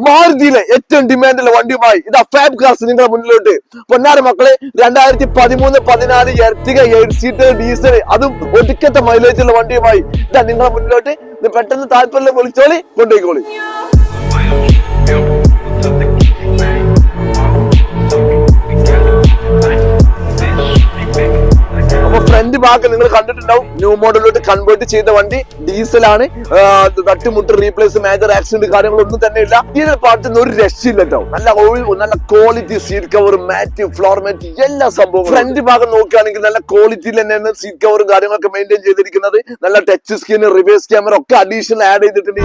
മാരുതിയിലെ ഏറ്റവും ഡിമാൻഡുള്ള വണ്ടിയുമായി ഇതാ fab cars നിങ്ങളുടെ മുന്നിലോട്ട്. പൊന്നാര മക്കളെ, 2013-14 എർട്ടിഗ 8 സീറ്റർ ഡീസൽ, അതും ഒടുക്കത്തെ മൈലേജ് ഉള്ള വണ്ടിയുമായി ഇതാ നിങ്ങളുടെ മുന്നിലോട്ട്. പെട്ടെന്ന് താല്പര്യം വിളിച്ചോളി, കൊണ്ടുപോയിക്കോളി. ഫ്രണ്ട് ഭാഗം നിങ്ങൾ കണ്ടിട്ടുണ്ടാവും. ന്യൂ മോഡലിലോട്ട് കൺവേർട്ട് ചെയ്ത വണ്ടി, ഡീസലാണ്. തട്ടുമുട്ട് റീപ്ലേസ്, മേജർ ആക്സിഡന്റ് കാര്യങ്ങളൊന്നും തന്നെ ഇല്ല. ഇതിന്റെ പാർട്ടിന് ഒരു രക്ഷയില്ല കേട്ടോ. നല്ല ഓയിൽ, നല്ല ക്വാളിറ്റി സീറ്റ് കവർ, മാറ്റ്, ഫ്ലോർ മാറ്റ്, എല്ലാ സംഭവം. ഫ്രണ്ട് ഭാഗം നോക്കുകയാണെങ്കിൽ നല്ല ക്വാളിറ്റിയിൽ തന്നെയാണ് സീറ്റ് കവറും കാര്യങ്ങളൊക്കെ മെയിൻറ്റെയിൻ ചെയ്തിരിക്കുന്നത്. നല്ല ടച്ച് സ്ക്രീൻ, റിവേഴ്സ് ക്യാമറ ഒക്കെ അഡീഷണൽ ആഡ് ചെയ്തിട്ടുണ്ട്.